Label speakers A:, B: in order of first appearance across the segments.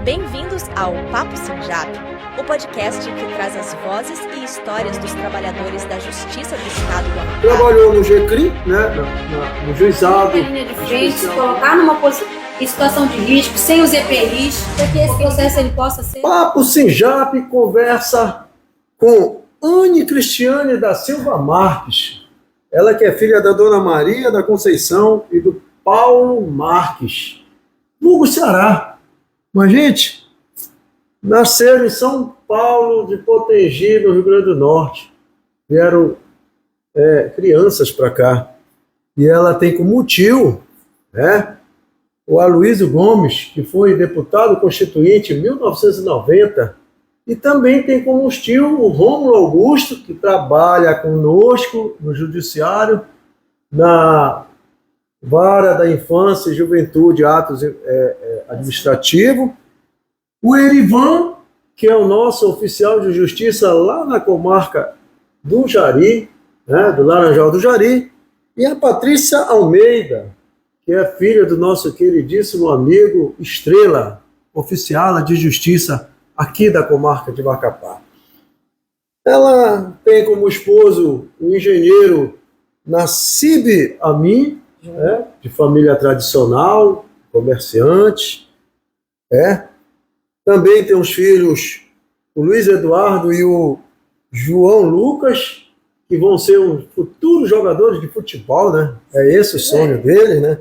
A: Bem-vindos ao Papo Sinjap, o podcast que traz as vozes e histórias dos trabalhadores da Justiça do Estado do Amapá.
B: Trabalhou no GCRIM, né, no juizado.
C: Na linha de frente, se colocar numa em situação de risco, sem os EPIs, para que esse processo ele possa ser...
B: Papo Sinjap conversa com Anne Cristiane da Silva Marques. Ela que é filha da Dona Maria da Conceição e do Paulo Marques, vulgo Ceará. Mas, gente, nasceram em São Paulo de Potengi, no Rio Grande do Norte. Vieram crianças para cá. E ela tem como tio, né, o Aloysio Gomes, que foi deputado constituinte em 1990. E também tem como tio o Rômulo Augusto, que trabalha conosco no Judiciário, na Vara da Infância e Juventude, Atos Administrativo. O Erivan, que é o nosso oficial de justiça lá na comarca do Jari, né, do Laranjal do Jari. E a Patrícia Almeida, que é filha do nosso queridíssimo amigo Estrela, oficial de justiça aqui da comarca de Macapá. Ela tem como esposo o engenheiro Nassib Amin, né, de família tradicional, comerciante. Também tem os filhos, o Luiz Eduardo e o João Lucas, que vão ser os futuros jogadores de futebol, né? É esse o sonho deles, né?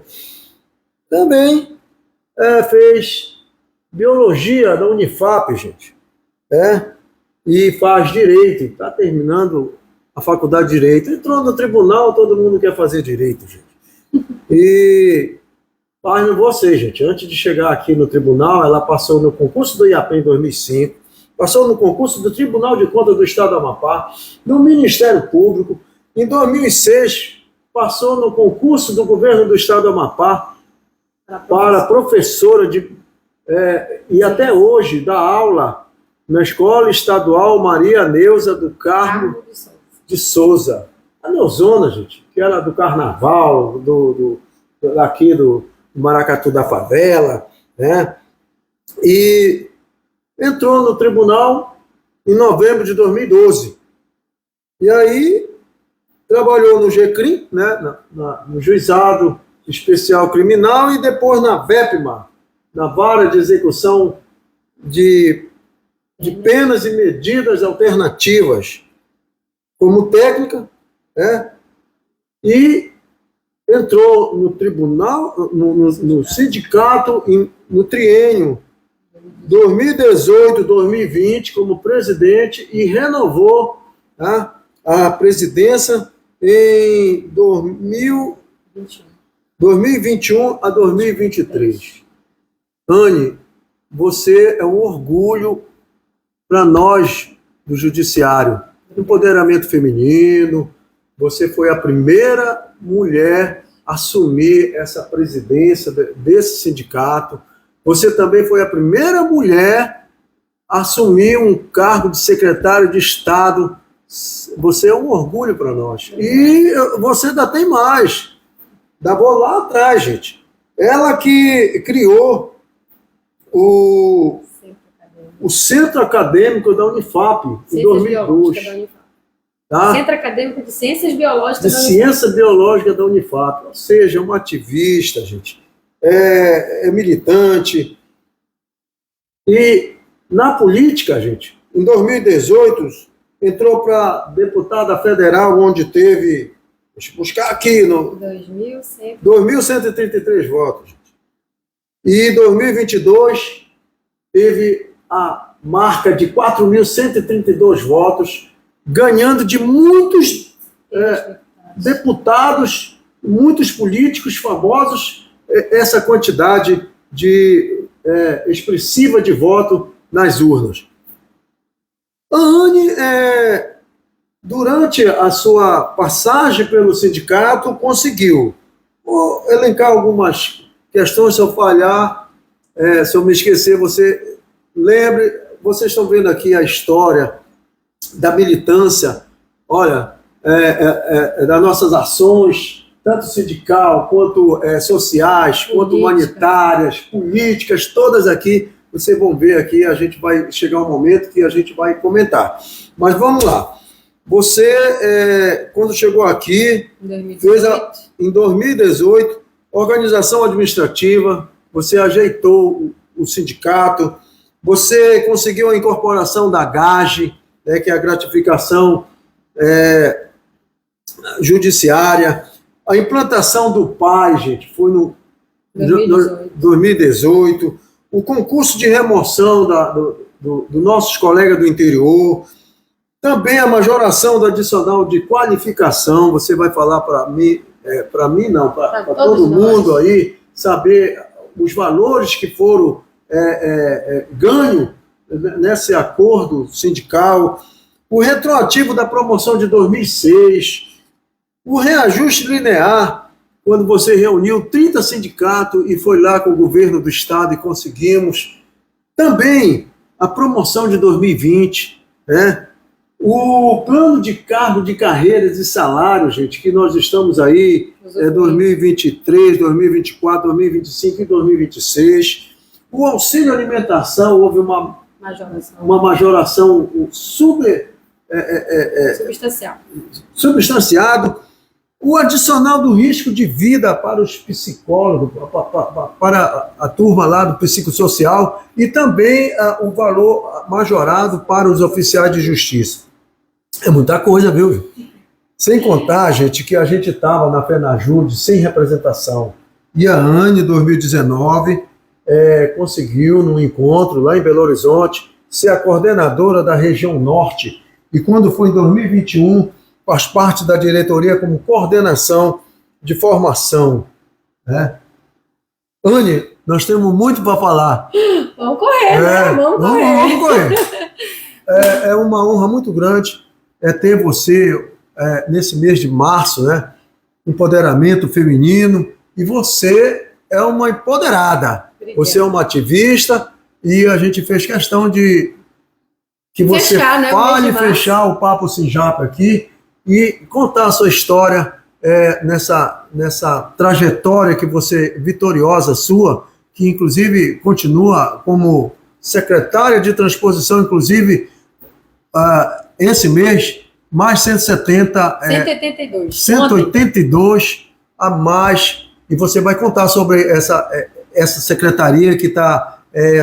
B: Também fez biologia da Unifap, gente. E faz direito, está terminando a faculdade de direito. Entrou no tribunal, todo mundo quer fazer direito, gente. E pasmem vocês, gente, antes de chegar aqui no tribunal, ela passou no concurso do IAPEM em 2005, passou no concurso do Tribunal de Contas do Estado do Amapá, no Ministério Público. Em 2006, passou no concurso do Governo do Estado do Amapá para professora e até hoje dá aula na Escola Estadual Maria Neuza do Carmo de Souza. A Neuzona, gente, que era do Carnaval, aqui do Maracatu da Favela, né? E entrou no tribunal em novembro de 2012. E aí trabalhou no GCRIM, né, no Juizado Especial Criminal, e depois na VEPMA, na Vara de Execução de Penas e Medidas Alternativas, como técnica, e entrou no tribunal, no sindicato, no triênio 2018-2020 como presidente, e renovou a presidência em 2021 a 2023. Anne, você é um orgulho para nós do Judiciário. Empoderamento feminino, você foi a primeira mulher a assumir essa presidência desse sindicato. Você também foi a primeira mulher a assumir um cargo de secretário de Estado. Você é um orgulho para nós. E você ainda tem mais. Vou lá atrás, gente. Ela que criou o Centro Acadêmico da Unifap, em 2002. Tá?
C: Centro Acadêmico de Ciências Biológicas
B: da Unifap. Ciência Biológica da Unifap. Ou seja, uma ativista, gente. É militante. E na política, gente, em 2018, entrou para deputada federal, onde teve, deixa eu buscar aqui, 2.133 votos. Gente. E em 2022, teve a marca de 4.132 votos, ganhando de muitos deputados, muitos políticos famosos, essa quantidade expressiva de voto nas urnas. A Anne, durante a sua passagem pelo sindicato, conseguiu. Vou elencar algumas questões, se eu falhar, se eu me esquecer, você lembre. Vocês estão vendo aqui a história da militância, olha, das nossas ações, tanto sindical, quanto sociais, quanto humanitárias, políticas, todas aqui vocês vão ver aqui, a gente vai chegar um momento que a gente vai comentar. Mas vamos lá. Você, quando chegou aqui, fez em 2018, organização administrativa, você ajeitou o sindicato, você conseguiu a incorporação da GAGE, né, que é a gratificação judiciária, a implantação do PAI, gente, foi no 2018, o concurso de remoção do nossos colegas do interior, também a majoração do adicional de qualificação, você vai falar para mim, para todo mundo aí, saber os valores que foram ganhos nesse acordo sindical, o retroativo da promoção de 2006, o reajuste linear, quando você reuniu 30 sindicatos e foi lá com o governo do estado e conseguimos. Também a promoção de 2020, né? O plano de cargo de carreiras e salário, gente, que nós estamos aí, 2023, 2024, 2025 e 2026. O auxílio alimentação, houve uma majoração substanciado. O adicional do risco de vida para os psicólogos, para a turma lá do psicossocial, e também o valor majorado para os oficiais de justiça. É muita coisa, viu? Sem contar, gente, que a gente estava na FENAJUDE sem representação. E a ANE, em 2019, conseguiu, num encontro lá em Belo Horizonte, ser a coordenadora da região norte. E quando foi em 2021, faz parte da diretoria como coordenação de formação. Né? Anne, nós temos muito para falar.
C: Vamos correr, né? Vamos correr.
B: É uma honra muito grande ter você nesse mês de março, né? Empoderamento feminino. E você é uma empoderada. Obrigada. Você é uma ativista e a gente fez questão de que você fechar o Papo Sinjap aqui e contar a sua história nessa trajetória que você, vitoriosa sua, que inclusive continua como secretária de transposição, inclusive esse mês, mais 182 a mais, e você vai contar sobre essa secretaria que está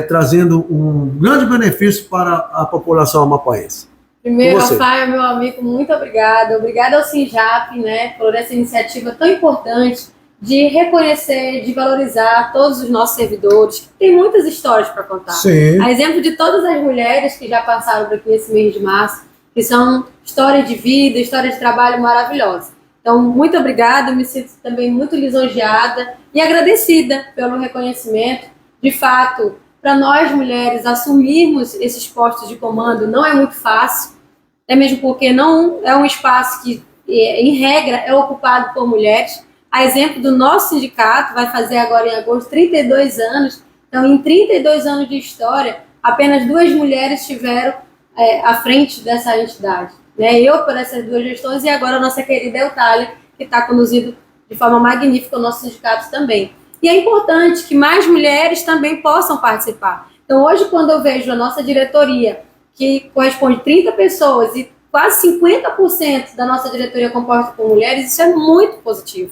B: trazendo um grande benefício para a população amapaense.
C: Primeiro, Rafael, meu amigo, muito obrigada. Obrigada ao Sinjap, né, por essa iniciativa tão importante de reconhecer, de valorizar todos os nossos servidores. Tem muitas histórias para contar.
B: Sim.
C: A exemplo de todas as mulheres que já passaram por aqui esse mês de março, que são histórias de vida, histórias de trabalho maravilhosas. Então, muito obrigada. Me sinto também muito lisonjeada e agradecida pelo reconhecimento. De fato, para nós mulheres assumirmos esses postos de comando não é muito fácil, até mesmo porque não é um espaço que, em regra, é ocupado por mulheres. A exemplo do nosso sindicato, vai fazer agora em agosto 32 anos. Então, em 32 anos de história, apenas 2 mulheres estiveram à frente dessa entidade. Né? Eu, por essas 2 gestões, e agora a nossa querida Eutália, que está conduzindo de forma magnífica o nosso sindicato também. E é importante que mais mulheres também possam participar. Então, hoje, quando eu vejo a nossa diretoria, que corresponde a 30 pessoas e quase 50% da nossa diretoria composta por mulheres, isso é muito positivo.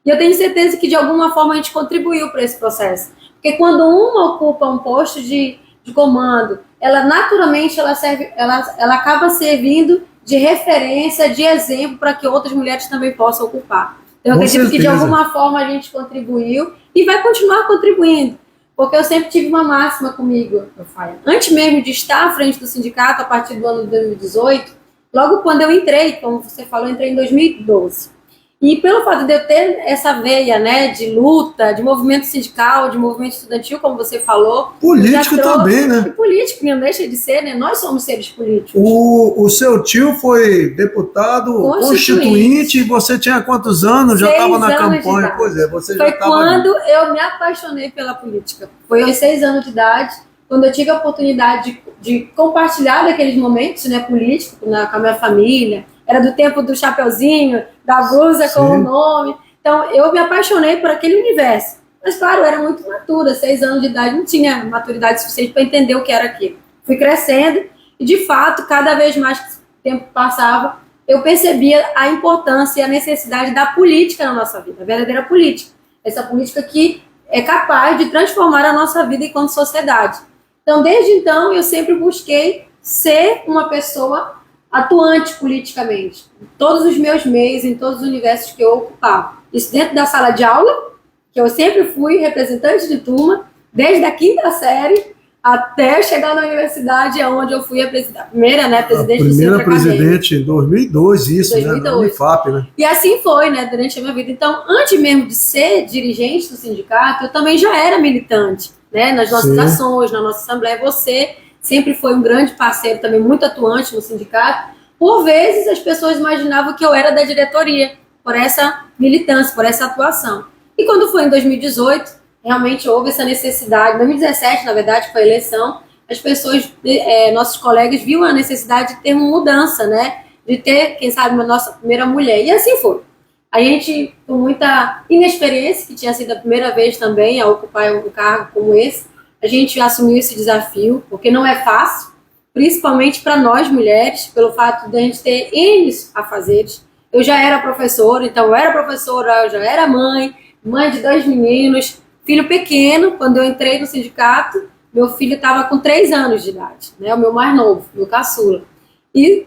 C: E eu tenho certeza que, de alguma forma, a gente contribuiu para esse processo. Porque quando uma ocupa um posto de comando, ela naturalmente ela acaba servindo de referência, de exemplo, para que outras mulheres também possam ocupar. Então, eu acredito que, de alguma forma, a gente contribuiu e vai continuar contribuindo. Porque eu sempre tive uma máxima comigo, Rafael. Antes mesmo de estar à frente do sindicato, a partir do ano de 2018, logo quando eu entrei, como você falou, eu entrei em 2012. E pelo fato de eu ter essa veia, né, de luta, de movimento sindical, de movimento estudantil, como você falou.
B: Político também, né?
C: E político, não deixa de ser, né? Nós somos seres políticos.
B: O seu tio foi deputado constituinte e você tinha quantos anos? Já estava na campanha. Pois é, você já estava.
C: Foi quando eu me apaixonei pela política. Foi aos 6 anos de idade, quando eu tive a oportunidade de compartilhar daqueles momentos, né, políticos com a minha família. Era do tempo do chapeuzinho, da blusa com o nome. Então, eu me apaixonei por aquele universo. Mas, claro, eu era muito imatura, 6 anos de idade, não tinha maturidade suficiente para entender o que era aquilo. Fui crescendo e, de fato, cada vez mais que o tempo passava, eu percebia a importância e a necessidade da política na nossa vida, a verdadeira política. Essa política que é capaz de transformar a nossa vida enquanto sociedade. Então, desde então, eu sempre busquei ser uma pessoa atuante politicamente, em todos os meus meios, em todos os universos que eu ocupava. Isso dentro da sala de aula, que eu sempre fui representante de turma, desde a 5ª série até chegar na universidade, onde eu fui a primeira, né, presidente do centro acadêmico.
B: Primeira presidente em 2002, isso, 2002. Né, na Unifap, né?
C: E assim foi, né, durante a minha vida. Então, antes mesmo de ser dirigente do sindicato, eu também já era militante, né, nas nossas ações, na nossa assembleia. Você sempre foi um grande parceiro, também muito atuante no sindicato. Por vezes, as pessoas imaginavam que eu era da diretoria, por essa militância, por essa atuação. E quando foi em 2018, realmente houve essa necessidade. Em 2017, na verdade, foi a eleição, as pessoas, nossos colegas, viram a necessidade de ter uma mudança, né? De ter, quem sabe, a nossa primeira mulher. E assim foi. A gente, com muita inexperiência, que tinha sido a primeira vez também a ocupar um cargo como esse, a gente assumiu esse desafio, porque não é fácil, principalmente para nós mulheres, pelo fato de a gente ter N afazeres. Eu já era professora, então eu era professora, eu já era mãe de 2 meninos, filho pequeno. Quando eu entrei no sindicato, meu filho estava com 3 anos de idade, né? O meu mais novo, meu caçula. E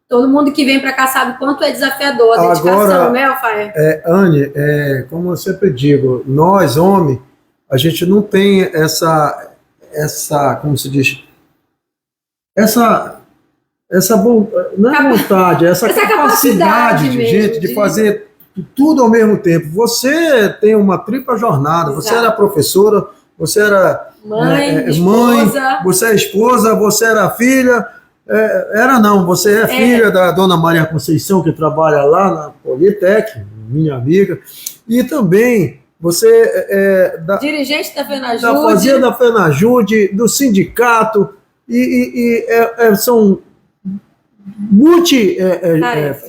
C: todo mundo que vem para cá sabe quanto é desafiador a dedicação, né, Alfaia?
B: Anne, como eu sempre digo, nós, homens, a gente não tem essa como se diz, não é vontade, essa capacidade de gente de fazer tudo ao mesmo tempo. Você tem uma tripla jornada. Exato. Você era professora, você era mãe, você é esposa, você era filha. Você é filha da dona Maria Conceição, que trabalha lá na Politec, minha amiga, e também você
C: dirigente da FENAJUDE,
B: da fazenda da FENAJUDE, do sindicato, são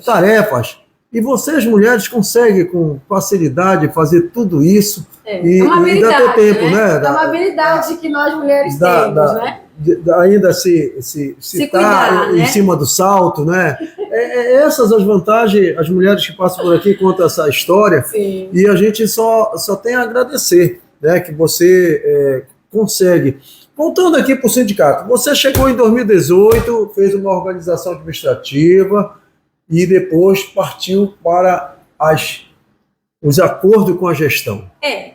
B: tarefas. E vocês, mulheres, conseguem com facilidade fazer tudo isso.
C: É uma habilidade, dá tempo, né? É uma habilidade que nós mulheres temos, né?
B: Ainda se cuidar, em cima do salto, né? Essas as vantagens, as mulheres que passam por aqui contam essa história.
C: Sim.
B: E a gente só tem a agradecer, né, que você consegue. Voltando aqui para o sindicato, você chegou em 2018, fez uma organização administrativa e depois partiu para os acordos com a gestão.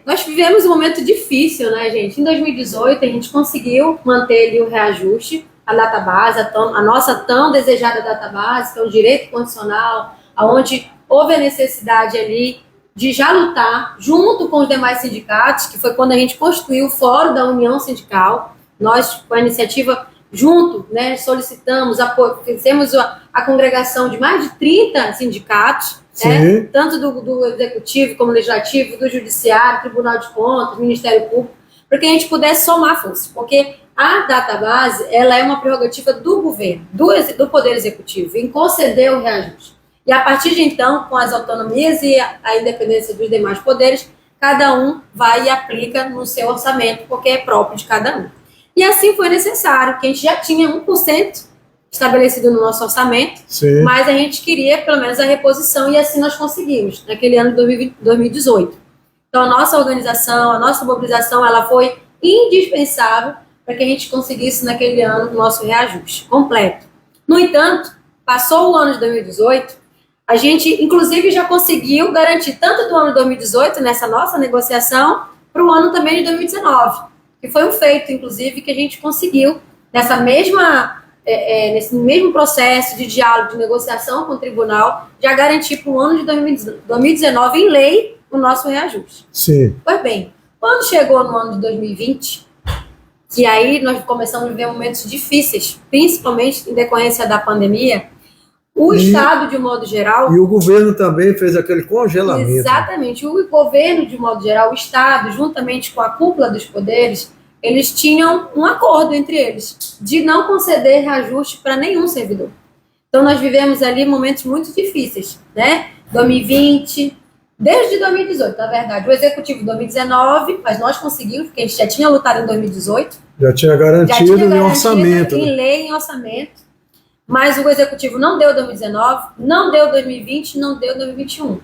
C: Nós vivemos um momento difícil, né, gente? Em 2018, a gente conseguiu manter ali o reajuste, a database, a nossa tão desejada database, que é o direito condicional, onde houve a necessidade ali de já lutar junto com os demais sindicatos, que foi quando a gente constituiu o Fórum da União Sindical. Nós, com a iniciativa junto, né, solicitamos, fizemos a congregação de mais de 30 sindicatos, né, tanto do Executivo como Legislativo, do Judiciário, Tribunal de Contas, Ministério Público, para que a gente pudesse somar forças, porque a database, ela é uma prerrogativa do governo, do Poder Executivo, em conceder o reajuste. E a partir de então, com as autonomias e a independência dos demais poderes, cada um vai e aplica no seu orçamento, porque é próprio de cada um. E assim foi necessário, que a gente já tinha 1% estabelecido no nosso orçamento, mas a gente queria pelo menos a reposição, e assim nós conseguimos, naquele ano de 2018. Então a nossa organização, a nossa mobilização, ela foi indispensável para que a gente conseguisse naquele ano o nosso reajuste completo. No entanto, passou o ano de 2018, a gente inclusive já conseguiu garantir tanto do ano de 2018, nessa nossa negociação, para o ano também de 2019. Que foi um feito, inclusive, que a gente conseguiu, nesse mesmo processo de diálogo, de negociação com o tribunal, já garantir para o ano de 2019, em lei, o nosso reajuste.
B: Sim.
C: Pois bem, quando chegou no ano de 2020, e aí nós começamos a viver momentos difíceis, principalmente em decorrência da pandemia, o Estado, de um modo geral...
B: E o governo também fez aquele congelamento.
C: Exatamente. O governo, de um modo geral, o Estado, juntamente com a cúpula dos poderes, eles tinham um acordo entre eles de não conceder reajuste para nenhum servidor. Então, nós vivemos ali momentos muito difíceis, né? 2020, Desde 2018, na verdade. O executivo 2019, mas nós conseguimos, porque a gente já tinha lutado em 2018.
B: Já tinha garantido em orçamento.
C: Em lei, em orçamento. Mas o executivo não deu 2019, não deu 2020, não deu 2021.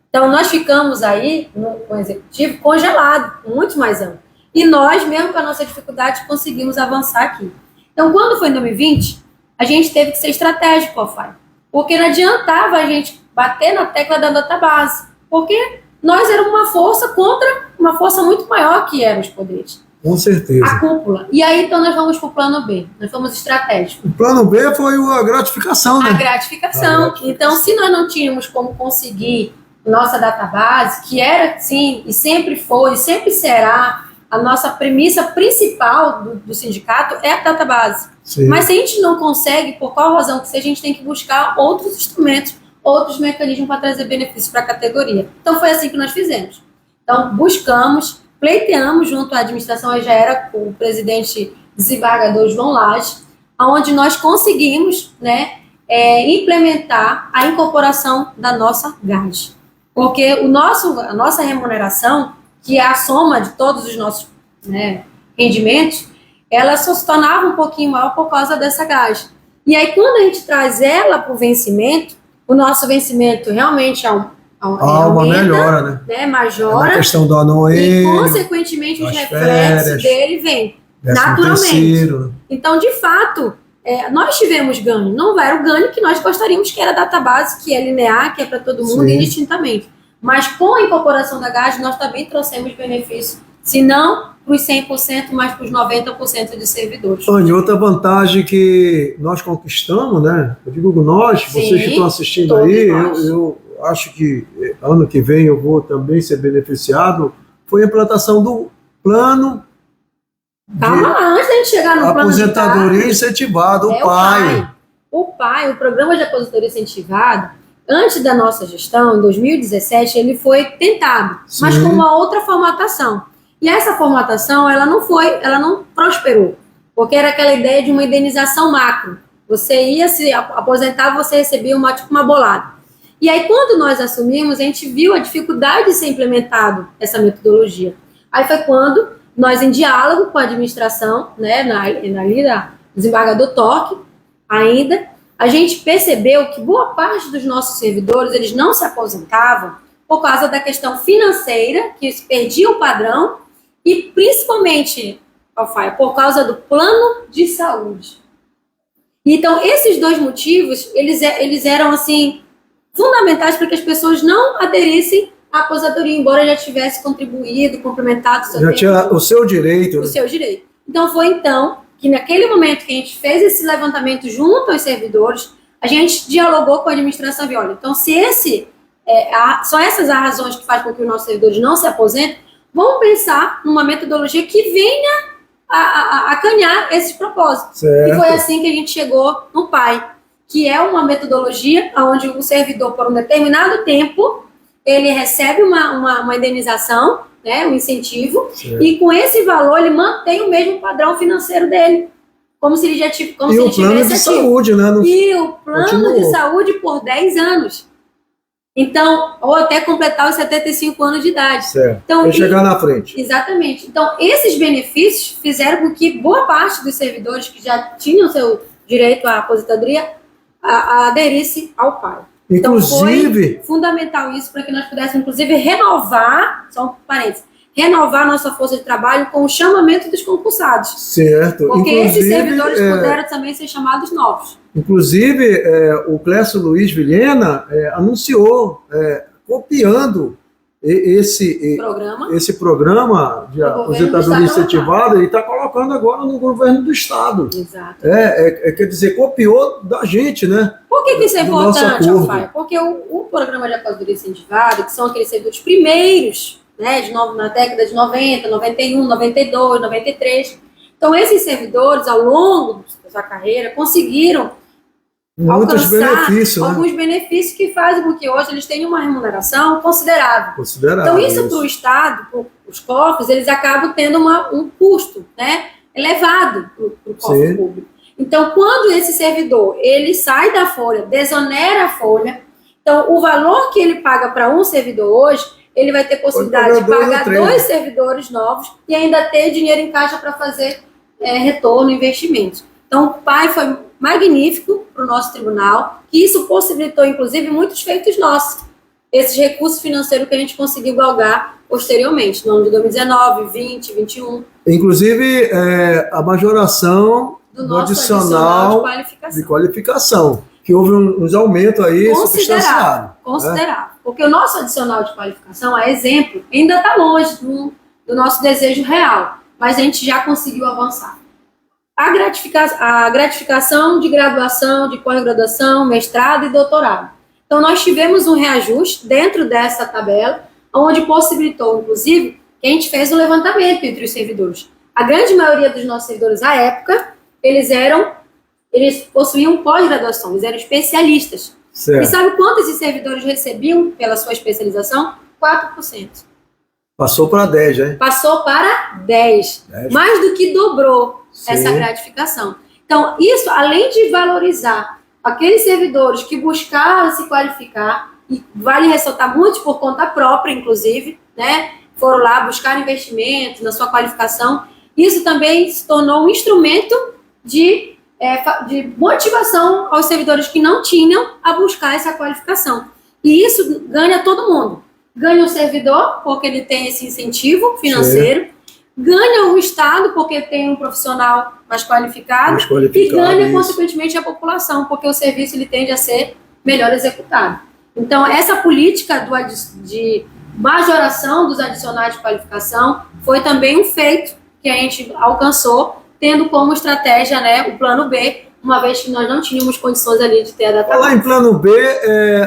C: Então, nós ficamos aí, com o executivo, congelado, muito mais anos. E nós, mesmo com a nossa dificuldade, conseguimos avançar aqui. Então, quando foi em 2020, a gente teve que ser estratégico, Alfai. Porque não adiantava a gente bater na tecla da database. Porque nós éramos uma força contra uma força muito maior que eram os poderes.
B: Com certeza.
C: A cúpula. E aí, então, nós vamos para o plano B. Nós fomos estratégicos.
B: O plano B foi a gratificação, né?
C: A gratificação. Então, se nós não tínhamos como conseguir nossa database, que era, sim, e sempre foi, e sempre será, a nossa premissa principal do sindicato é a database.
B: Sim.
C: Mas se a gente não consegue, por qual razão que seja, a gente tem que buscar outros instrumentos, outros mecanismos para trazer benefícios para a categoria. Então, foi assim que nós fizemos. Então, buscamos, pleiteamos junto à administração, aí já era com o presidente desembargador João Lage, onde nós conseguimos, né, implementar a incorporação da nossa GAD. Porque a nossa remuneração, que é a soma de todos os nossos, né, rendimentos, ela só se tornava um pouquinho maior por causa dessa GAD. E aí, quando a gente traz ela para o vencimento, o nosso vencimento realmente
B: uma melhora, né?
C: Majora.
B: Na questão do anuênio.
C: E, consequentemente, os reflexos dele vêm naturalmente.
B: Terceiro.
C: Então, de fato, nós tivemos ganho. Não era o ganho que nós gostaríamos, que era a database, que é linear, que é para todo mundo,
B: sim,
C: indistintamente. Mas com a incorporação da GAD, nós também trouxemos benefício, se não para os 100%, mas para os 90% de servidores.
B: Anny, outra vantagem que nós conquistamos, né? Eu digo nós, sim, vocês que estão assistindo aí, eu acho que ano que vem eu vou também ser beneficiado, foi a implantação do plano
C: Calma lá, antes da gente chegar no plano
B: aposentadoria incentivada, o PAI.
C: O PAI, o Programa de Aposentadoria Incentivada, antes da nossa gestão, em 2017, ele foi tentado, sim, mas com uma outra formatação. E essa formatação, ela não prosperou, porque era aquela ideia de uma indenização macro. Você ia se aposentar, você recebia uma bolada. E aí, quando nós assumimos, a gente viu a dificuldade de ser implementado essa metodologia. Aí foi quando nós, em diálogo com a administração, né, na desembargador Torque, ainda, a gente percebeu que boa parte dos nossos servidores, eles não se aposentavam por causa da questão financeira, que se perdia o padrão, e principalmente, Alfai, por causa do plano de saúde. Então, esses dois motivos, eles eram, assim, fundamentais para que as pessoas não aderissem à aposentadoria, embora já tivesse contribuído, complementado o seu
B: já tinha o seu direito.
C: O seu direito. Então, foi então que naquele momento que a gente fez esse levantamento junto aos servidores, a gente dialogou com a administração e viu, olha, então se são essas as razões que fazem com que os nossos servidores não se aposentem, vamos pensar numa metodologia que venha a acanhar esses propósitos.
B: Certo.
C: E foi assim que a gente chegou no PAI, que é uma metodologia onde o servidor, por um determinado tempo, ele recebe uma indenização, né, um incentivo, certo, e com esse valor ele mantém o mesmo padrão financeiro dele, como se ele já tivesse ativo.
B: E o plano de saúde, né?
C: E o plano de saúde por 10 anos. Então, ou até completar os 75 anos de idade.
B: Certo.
C: Então,
B: vai chegar na frente.
C: Exatamente. Então, esses benefícios fizeram com que boa parte dos servidores que já tinham seu direito à aposentadoria aderisse ao PAI.
B: Inclusive,
C: então, foi fundamental isso para que nós pudéssemos, inclusive, renovar, só um parênteses, renovar nossa força de trabalho com o chamamento dos concursados.
B: Certo.
C: Porque esses servidores puderam também ser chamados novos.
B: Inclusive, o Clécio Luiz Vilhena anunciou, copiando esse programa de aposentadoria incentivada e está colocando agora no governo do Estado.
C: Exato.
B: Quer dizer, copiou da gente, né?
C: Por que isso é importante, Alfai? Porque o programa de aposentadoria incentivada, que são aqueles servidores primeiros, né, na década de 90, 91, 92, 93. Então, esses servidores, ao longo da sua carreira, conseguiram
B: muitos benefícios, né?
C: Alguns benefícios que fazem com que hoje eles tenham uma remuneração considerável. Então, isso para o Estado, para os cofres, eles acabam tendo um custo, né, elevado para o cofre público. Então, quando esse servidor ele sai da folha, desonera a folha, Então, o valor que ele paga para um servidor hoje, ele vai ter possibilidade de pagar 2 servidores novos e ainda ter dinheiro em caixa para fazer retorno, investimentos. Então, o PAI foi magnífico para o nosso tribunal, que isso possibilitou, inclusive, muitos feitos nossos. Esses recursos financeiros que a gente conseguiu galgar posteriormente, no ano de 2019, 20, 21.
B: Inclusive, a majoração do adicional de qualificação, que houve uns aumentos aí substanciados.
C: Considerável. Porque o nosso adicional de qualificação, a exemplo, ainda está longe do nosso desejo real, mas a gente já conseguiu avançar. A gratificação de graduação, de pós-graduação, mestrado e doutorado. Então, nós tivemos um reajuste dentro dessa tabela, onde possibilitou, inclusive, que a gente fez um levantamento entre os servidores. A grande maioria dos nossos servidores, à época, eles possuíam pós-graduação, eles eram especialistas.
B: Certo.
C: E sabe quanto esses servidores recebiam pela sua especialização? 4%.
B: Passou para 10, hein?
C: Passou para 10. Mais do que dobrou essa gratificação. Então, isso, além de valorizar aqueles servidores que buscaram se qualificar, e vale ressaltar muitos por conta própria, inclusive, né? Foram lá buscar investimentos na sua qualificação. Isso também se tornou um instrumento de motivação aos servidores que não tinham a buscar essa qualificação. E isso ganha todo mundo. Ganha o servidor, porque ele tem esse incentivo financeiro. Ganha o Estado, porque tem um profissional mais qualificado. E ganha, consequentemente, a população, porque o serviço ele tende a ser melhor executado. Então, essa política de majoração dos adicionais de qualificação foi também um feito que a gente alcançou, tendo como estratégia, né, o plano B, uma vez que nós não tínhamos condições ali de ter a data.
B: Falar em plano B,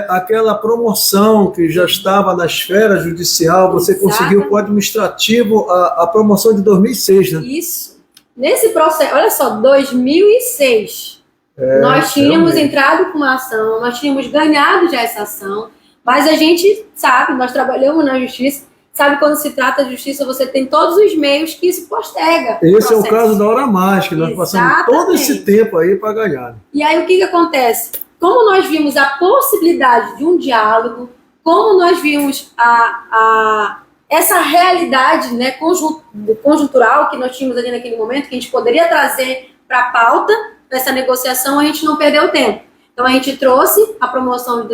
B: aquela promoção que já estava na esfera judicial, você conseguiu com o administrativo a promoção de 2006, né?
C: Isso. Nesse processo, olha só, 2006, nós tínhamos entrado com uma ação, nós tínhamos ganhado já essa ação, mas a gente sabe, nós trabalhamos na justiça, sabe, quando se trata de justiça, você tem todos os meios que isso postega.
B: Esse é o caso da hora mágica, nós passamos todo esse tempo aí para ganhar.
C: E aí o que acontece? Como nós vimos a possibilidade de um diálogo, como nós vimos essa realidade, né, conjuntural que nós tínhamos ali naquele momento, que a gente poderia trazer para a pauta dessa negociação, a gente não perdeu tempo. Então a gente trouxe a promoção de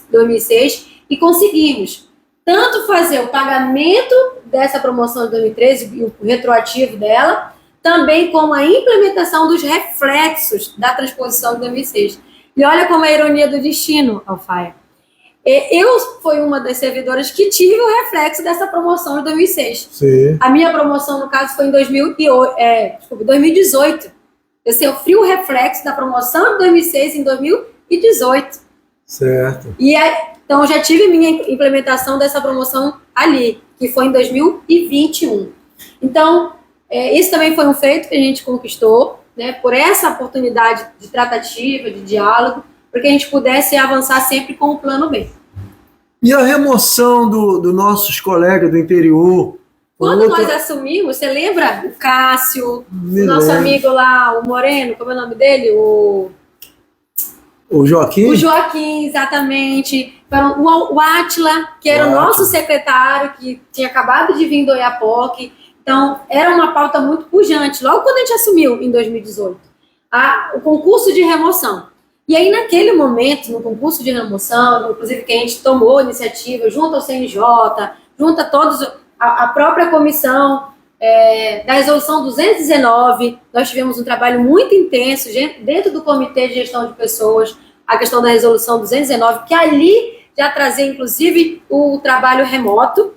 C: 2006 e conseguimos tanto fazer o pagamento dessa promoção de 2013 e o retroativo dela, também como a implementação dos reflexos da transposição de 2006. E olha como é a ironia do destino, Alfaia. Eu fui uma das servidoras que tive o reflexo dessa promoção de 2006.
B: Sim.
C: A minha promoção, no caso, foi em 2018. Eu sofri o reflexo da promoção de 2006 em 2018.
B: Certo.
C: E então, eu já tive minha implementação dessa promoção ali, que foi em 2021. Então, isso também foi um feito que a gente conquistou, né, por essa oportunidade de tratativa, de diálogo, para que a gente pudesse avançar sempre com o plano B.
B: E a remoção dos nossos colegas do interior?
C: Quando nós assumimos, você lembra? O Cássio, o nosso amigo lá, o Moreno, como é o nome dele?
B: O Joaquim?
C: O Joaquim, exatamente. O Átila, que era o nosso secretário, que tinha acabado de vir do Oiapoque. Então, era uma pauta muito pujante. Logo quando a gente assumiu, em 2018, o concurso de remoção. E aí, naquele momento, no concurso de remoção, inclusive que a gente tomou iniciativa junto ao CNJ, junto a todos, a própria comissão da resolução 219, nós tivemos um trabalho muito intenso dentro do Comitê de Gestão de Pessoas, a questão da resolução 219, que ali já trazia, inclusive, o trabalho remoto,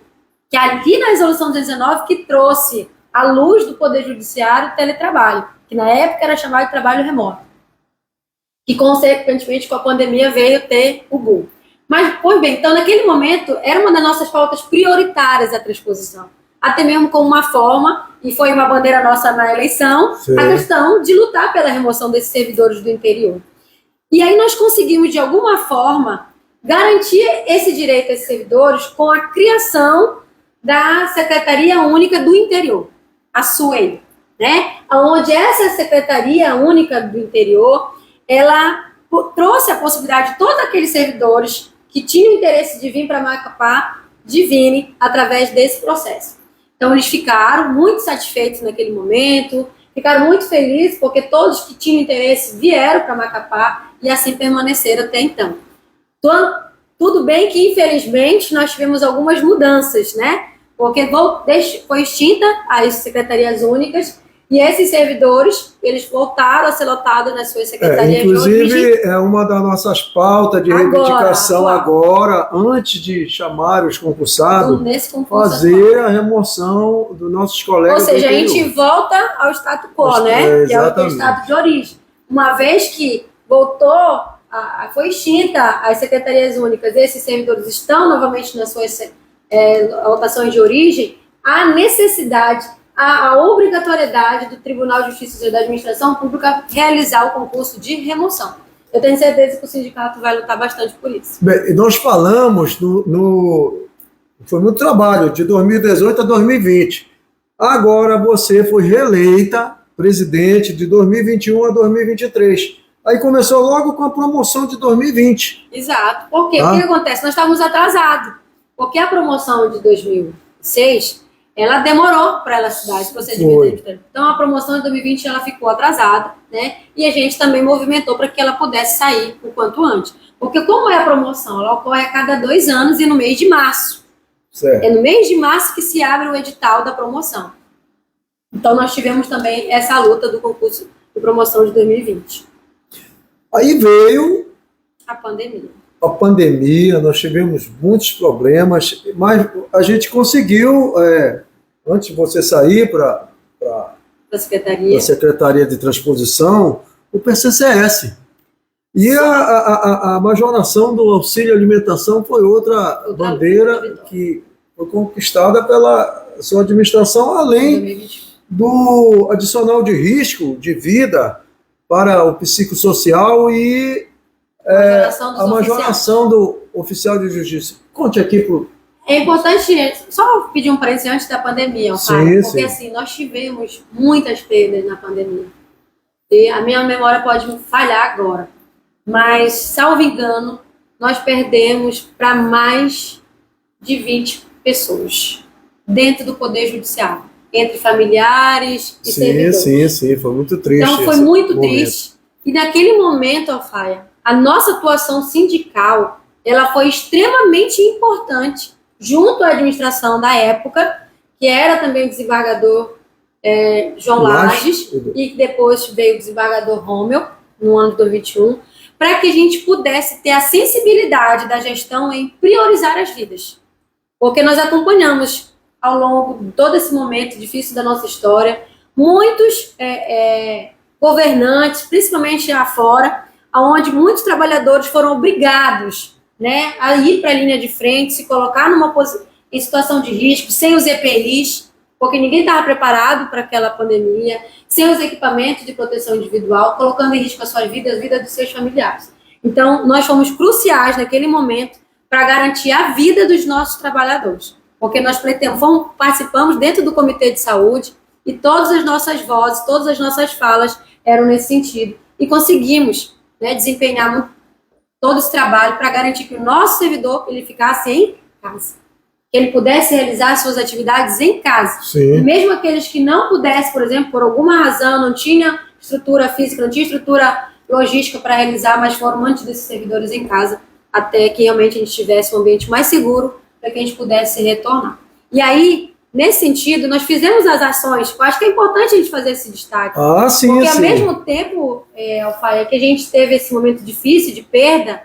C: que ali na resolução 219 que trouxe à luz do Poder Judiciário o teletrabalho, que na época era chamado de trabalho remoto. E, consequentemente, com a pandemia veio ter o boom. Mas, pois bem, então, naquele momento, era uma das nossas pautas prioritárias a transposição. Até mesmo como uma forma, e foi uma bandeira nossa na eleição, a questão de lutar pela remoção desses servidores do interior. E aí nós conseguimos, de alguma forma, garantir esse direito a esses servidores com a criação da Secretaria Única do Interior, a SUEI, né? Onde essa Secretaria Única do Interior, ela trouxe a possibilidade de todos aqueles servidores que tinham interesse de vir para Macapá divine através desse processo. Então, eles ficaram muito satisfeitos naquele momento, ficaram muito felizes porque todos que tinham interesse vieram para Macapá e assim permaneceram até então. Tudo bem que, infelizmente, nós tivemos algumas mudanças, né? Porque foi extinta as secretarias únicas e esses servidores, eles voltaram a ser lotados nas suas secretarias de origem.
B: Inclusive, é uma das nossas pautas de reivindicação agora, antes de chamar os concursados, fazer a remoção dos nossos colegas.
C: Ou seja, a gente volta ao status quo, né? Que é o estado de origem. Uma vez que foi extinta as secretarias únicas, esses servidores estão novamente nas suas lotações de origem, há necessidade, a obrigatoriedade do Tribunal de Justiça e da Administração Pública realizar o concurso de remoção. Eu tenho certeza que o sindicato vai lutar bastante por isso.
B: Bem, nós falamos foi muito trabalho, de 2018 a 2020. Agora você foi reeleita presidente de 2021 a 2023. Aí começou logo com a promoção de 2020.
C: Exato. Por quê? O que acontece? Nós estávamos atrasados. Porque a promoção de 2006... ela demorou para ela se dar esse procedimento. Então, a promoção de 2020 ela ficou atrasada, né? E a gente também movimentou para que ela pudesse sair o quanto antes. Porque como é a promoção? Ela ocorre a cada 2 anos e no mês de março.
B: Certo.
C: É no mês de março que se abre o edital da promoção. Então, nós tivemos também essa luta do concurso de promoção de 2020.
B: Aí veio
C: a pandemia.
B: A pandemia, nós tivemos muitos problemas, mas a gente conseguiu... antes de você sair para a Secretaria de Transposição, o PCCS. E a majoração do auxílio alimentação foi outra bandeira que foi conquistada pela sua administração, além do adicional de risco de vida para o psicossocial e a majoração do oficial de justiça. Conte aqui para
C: É importante, só pedir um parênteses antes da pandemia, porque assim, nós tivemos muitas perdas na pandemia. E a minha memória pode falhar agora, mas, salvo engano, nós perdemos para mais de 20 pessoas dentro do Poder Judiciário, entre familiares e servidores.
B: Sim, foi muito triste.
C: Então, foi muito triste. E naquele momento, Alfaia, a nossa atuação sindical, ela foi extremamente importante junto à administração da época, que era também o desembargador João Lages, e que depois veio o desembargador Rômel, no ano de 2021, para que a gente pudesse ter a sensibilidade da gestão em priorizar as vidas. Porque nós acompanhamos, ao longo de todo esse momento difícil da nossa história, muitos governantes, principalmente afora, onde muitos trabalhadores foram obrigados, né, a ir para a linha de frente, se colocar em situação de risco, sem os EPIs, porque ninguém estava preparado para aquela pandemia, sem os equipamentos de proteção individual, colocando em risco a sua vida e a vida dos seus familiares. Então, nós fomos cruciais naquele momento para garantir a vida dos nossos trabalhadores, porque nós participamos dentro do Comitê de Saúde e todas as nossas vozes, todas as nossas falas eram nesse sentido. E conseguimos, né, desempenhar todo esse trabalho para garantir que o nosso servidor ele ficasse em casa, que ele pudesse realizar suas atividades em casa.
B: Sim.
C: E mesmo aqueles que não pudessem, por exemplo, por alguma razão, não tinha estrutura física, não tinha estrutura logística para realizar, mas foram mantidos esses servidores em casa, até que realmente a gente tivesse um ambiente mais seguro para que a gente pudesse retornar. E aí, nesse sentido, nós fizemos as ações, eu acho que é importante a gente fazer esse destaque, porque ao mesmo tempo, Alfaia, que a gente teve esse momento difícil de perda,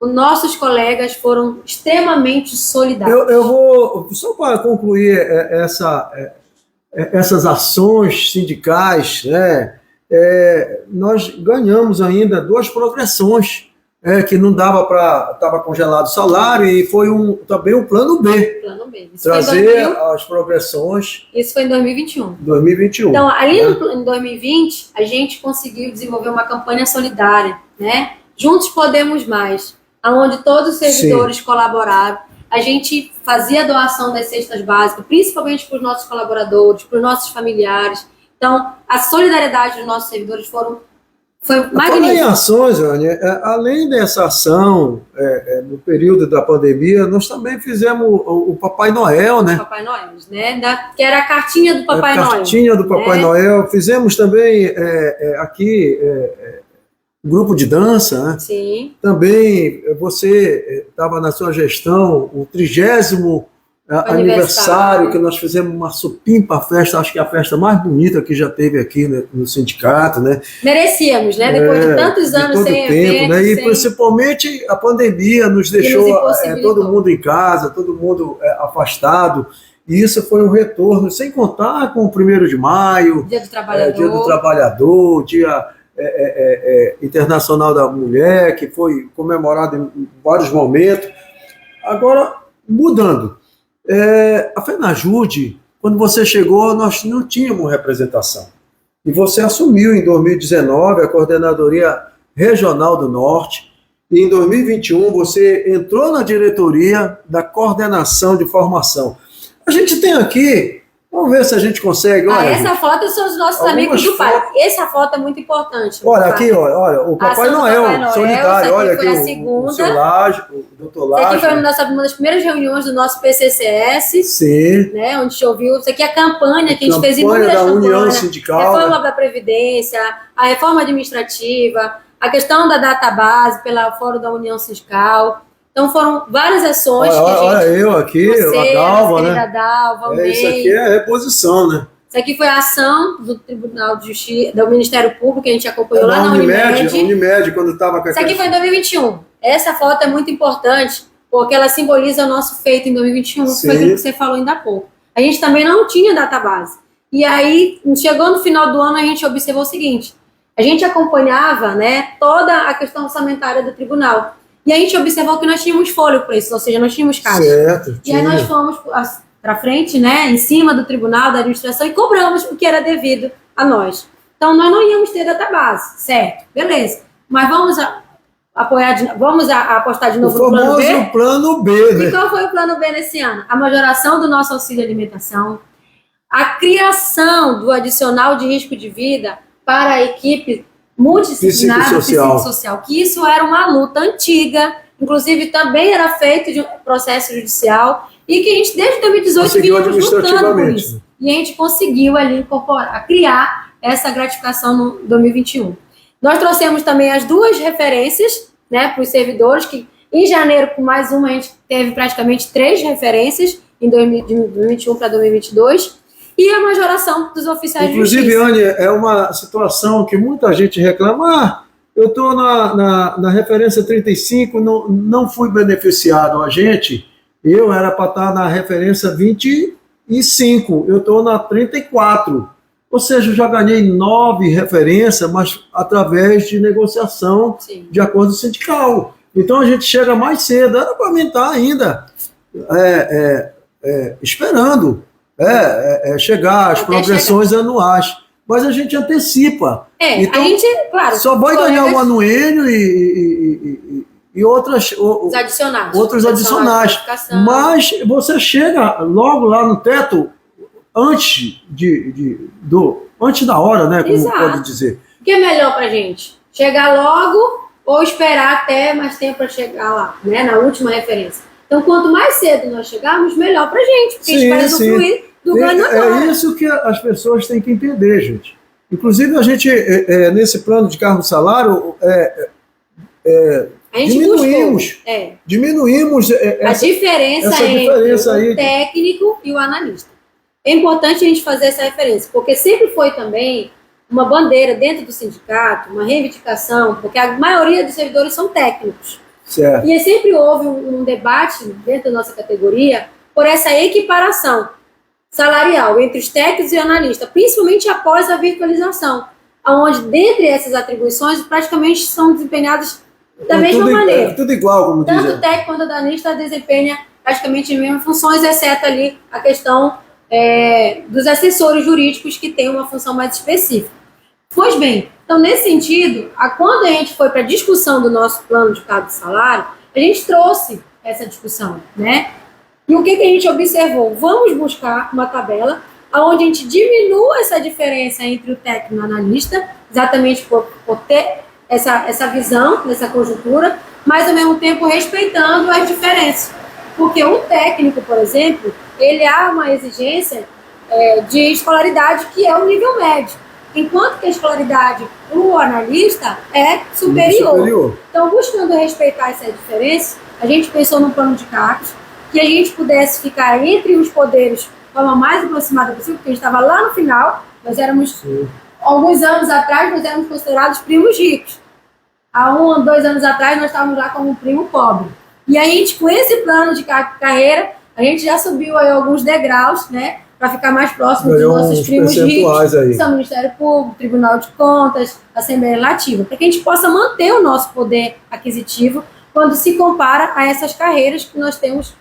C: os nossos colegas foram extremamente solidários.
B: Eu vou, só para concluir essas ações sindicais, né, nós ganhamos ainda 2 progressões, que não dava para... Estava congelado o salário e foi também um plano B.
C: Plano B. Isso
B: trazer as progressões.
C: Isso foi em 2021.
B: 2021.
C: Então, ali em 2020, a gente conseguiu desenvolver uma campanha solidária, né? Juntos Podemos Mais, onde todos os servidores colaboraram. A gente fazia a doação das cestas básicas, principalmente para os nossos colaboradores, para os nossos familiares. Então, a solidariedade dos nossos servidores foram Foi
B: Falar em
C: magnífico.
B: ações, Ânia, além dessa ação, no período da pandemia, nós também fizemos o Papai Noel, né?
C: Papai Noel, né? Que era a cartinha do Papai Noel.
B: A cartinha do Papai
C: né?
B: Noel. Fizemos também aqui grupo de dança, né?
C: Sim.
B: Também você estava na sua gestão o 30º aniversário que nós fizemos uma supimpa festa, acho que é a festa mais bonita que já teve aqui, né, no sindicato, né?
C: Merecíamos, né? Depois de tantos anos sem evento,
B: né? E principalmente a pandemia nos deixou todo mundo em casa, todo mundo afastado. E isso foi um retorno, sem contar com o 1º de maio,
C: Dia do
B: Trabalhador, Dia Internacional da Mulher, que foi comemorado em vários momentos. Agora, mudando. A FENAJUDE, quando você chegou, nós não tínhamos representação. E você assumiu em 2019 a Coordenadoria Regional do Norte, e em 2021 você entrou na diretoria da Coordenação de Formação. A gente tem aqui, vamos ver se a gente consegue. Olha,
C: essa foto são os nossos amigos do pai. Essa foto é muito importante.
B: Olha aqui, olha, o Papai Noel solidário. Olha aqui
C: a segunda.
B: O seu Laje, o doutor Laje.
C: Isso aqui foi uma das primeiras reuniões do nosso PCCS.
B: Sim.
C: Né, onde choveu. Isso aqui é a campanha que a gente fez em
B: campanha da União Sindical.
C: Reforma da Previdência, a reforma administrativa, a questão da database pela Fórum da União Sindical. Então foram várias ações que a gente...
B: Olha eu aqui, a Dalva, né?
C: Dalva,
B: isso aqui é reposição, né?
C: Isso aqui foi a ação do Tribunal de Justiça, do Ministério Público, que a gente acompanhou lá na
B: Unimed, quando estava com
C: Isso aqui foi em 2021. Essa foto é muito importante, porque ela simboliza o nosso feito em 2021, que foi aquilo que você falou ainda há pouco. A gente também não tinha database. E aí, chegou no final do ano, a gente observou o seguinte, a gente acompanhava, né, toda a questão orçamentária do tribunal. E a gente observou que nós tínhamos fôlego para isso, ou seja, nós tínhamos caixa.
B: Certo.
C: E aí nós fomos para frente, né, em cima do tribunal, da administração, e cobramos o que era devido a nós. Então, nós não íamos ter database, certo, beleza. Mas vamos apostar de novo no plano B?
B: O plano B, né?
C: E qual foi o plano B nesse ano? A majoração do nosso auxílio alimentação, a criação do adicional de risco de vida para a equipe multidisciplinar psicossocial, que isso era uma luta antiga, inclusive também era feito de um processo judicial, e que a gente desde 2018 vínhamos lutando por isso. E a gente conseguiu ali incorporar, criar essa gratificação no 2021. Nós trouxemos também as 2 referências, né, para os servidores, que em janeiro, com mais uma, a gente teve praticamente 3 referências, de 2021 para 2022, e a majoração dos oficiais de justiça.
B: Inclusive, Ânia, é uma situação que muita gente reclama, eu estou na referência 35, não fui beneficiado. A gente, eu era para estar na referência 25, eu estou na 34. Ou seja, eu já ganhei 9 referências, mas através de negociação de acordo sindical. Então a gente chega mais cedo, era para mim estar ainda esperando chegar as progressões anuais. Mas a gente antecipa. Então,
C: a gente, claro,
B: só vai ganhar o anuênio e outros adicionais. Mas você chega logo lá no teto antes antes da hora, né? Como pode dizer.
C: O que é melhor pra gente? Chegar logo ou esperar até mais tempo para chegar lá, né? Na última referência. Então, quanto mais cedo nós chegarmos, melhor pra gente, porque a gente vai usufruir do ganho agora.
B: É isso que as pessoas têm que entender, gente. Inclusive, a gente, nesse plano de cargo salário, diminuímos
C: a diferença entre o técnico e o analista. É importante a gente fazer essa referência, porque sempre foi também uma bandeira dentro do sindicato, uma reivindicação, porque a maioria dos servidores são técnicos.
B: Certo.
C: E sempre houve um debate dentro da nossa categoria por essa equiparação salarial entre os técnicos e analistas, principalmente após a virtualização, onde, dentre essas atribuições, praticamente são desempenhadas da mesma maneira.
B: Tudo igual, como diz.
C: Tanto o técnico quanto o analista desempenha praticamente as mesmas funções, exceto ali a questão dos assessores jurídicos, que têm uma função mais específica. Pois bem, então, nesse sentido, quando a gente foi para a discussão do nosso plano de cargo e salário, a gente trouxe essa discussão, né? E o que a gente observou? Vamos buscar uma tabela onde a gente diminua essa diferença entre o técnico e o analista, exatamente por por ter essa visão, dessa conjuntura, mas ao mesmo tempo respeitando as diferenças. Porque o técnico, por exemplo, ele há uma exigência de escolaridade que é o nível médio, enquanto que a escolaridade para o analista é superior. Então, buscando respeitar essa diferença, a gente pensou num plano de cargos que a gente pudesse ficar entre os poderes de forma mais aproximada possível, porque a gente estava lá no final, nós éramos, alguns anos atrás, nós éramos considerados primos ricos. Há 1 ou 2 anos atrás, nós estávamos lá como primo pobre. E a gente, com esse plano de carreira, a gente já subiu aí alguns degraus, né, para ficar mais próximo dos nossos primos ricos, que são o Ministério Público, Tribunal de Contas, Assembleia Legislativa, para que a gente possa manter o nosso poder aquisitivo quando se compara a essas carreiras que nós temos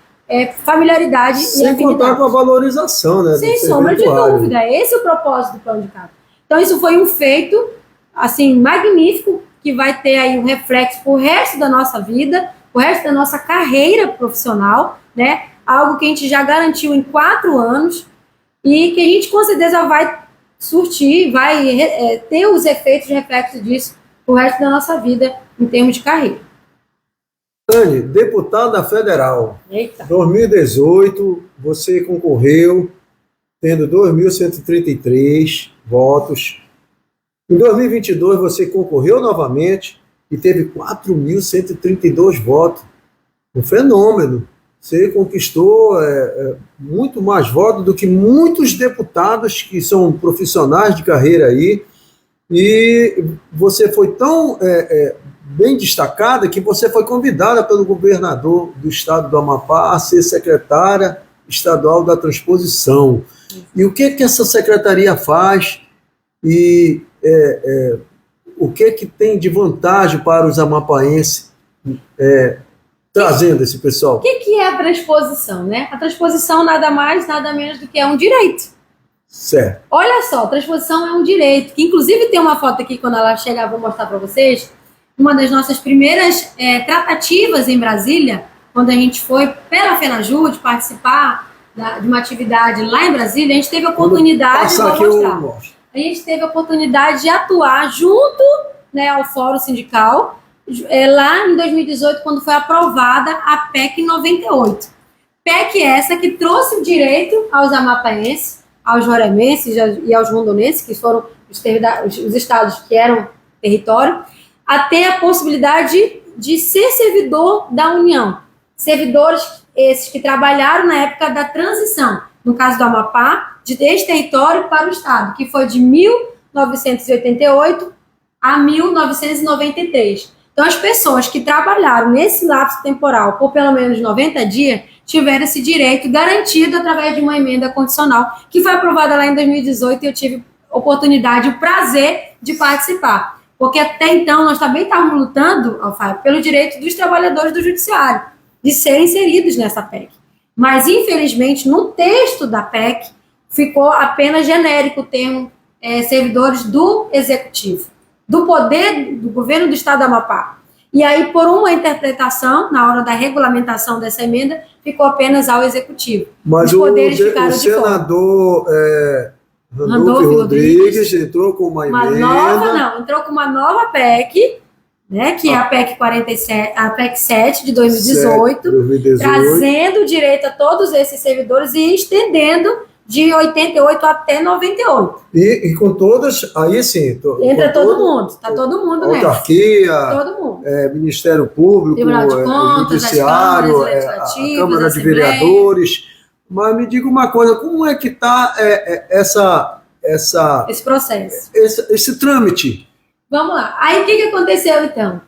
C: familiaridade e afinidade. Sem contar com
B: a valorização, né?
C: Sem sombra de dúvida. Esse é o propósito do plano de cargos. Então, isso foi um feito, assim, magnífico, que vai ter aí um reflexo pro resto da nossa vida, o resto da nossa carreira profissional, né? Algo que a gente já garantiu em 4 anos e que a gente com certeza vai surtir, vai ter os efeitos de reflexo disso pro resto da nossa vida em termos de carreira.
B: Anne, deputada federal.
C: Eita.
B: 2018, você concorreu tendo 2.133 votos. Em 2022, você concorreu novamente e teve 4.132 votos. Um fenômeno. Você conquistou muito mais votos do que muitos deputados que são profissionais de carreira aí. E você foi tão bem destacada que você foi convidada pelo governador do estado do Amapá a ser secretária estadual da transposição. E o que essa secretaria faz e o que tem de vantagem para os amapaenses trazendo esse pessoal?
C: O que é a transposição, né? A transposição nada mais, nada menos do que é um direito.
B: Certo.
C: Olha só, transposição é um direito, que inclusive tem uma foto aqui, quando ela chegar eu vou mostrar para vocês, uma das nossas primeiras tratativas em Brasília, quando a gente foi pela FENAJUDE participar de uma atividade lá em Brasília, a gente teve a oportunidade, a gente teve a oportunidade de atuar junto, né, ao Fórum Sindical, lá em 2018, quando foi aprovada a PEC 98. PEC essa que trouxe o direito aos amapaenses, aos roraimenses e aos rondonenses, que foram os estados que eram território, a ter a possibilidade de ser servidor da União. Servidores esses que trabalharam na época da transição, no caso do Amapá, desse território para o estado, que foi de 1988 a 1993. Então, as pessoas que trabalharam nesse lapso temporal por pelo menos 90 dias tiveram esse direito garantido através de uma emenda condicional que foi aprovada lá em 2018 e eu tive oportunidade, o prazer de participar. Porque até então nós também estávamos lutando, Alfaio, pelo direito dos trabalhadores do judiciário de serem inseridos nessa PEC. Mas, infelizmente, no texto da PEC ficou apenas genérico o termo servidores do executivo, do poder do governo do estado do Amapá. E aí, por uma interpretação, na hora da regulamentação dessa emenda, ficou apenas ao executivo.
B: Mas o senador Randolfo Rodrigues entrou com uma emenda.
C: Entrou com uma nova PEC, né, que é a PEC 47, a PEC 7 de 2018, trazendo direito a todos esses servidores e estendendo de 88 até 98.
B: E com todas, aí sim...
C: Entra todo mundo, está todo mundo nessa.
B: Autarquia,
C: todo mundo.
B: Ministério Público,
C: Tribunal de Contas,
B: Judiciário, a Câmara de Vereadores. Mas me diga uma coisa, como é que está
C: esse processo?
B: Esse trâmite?
C: Vamos lá. Aí o que aconteceu então?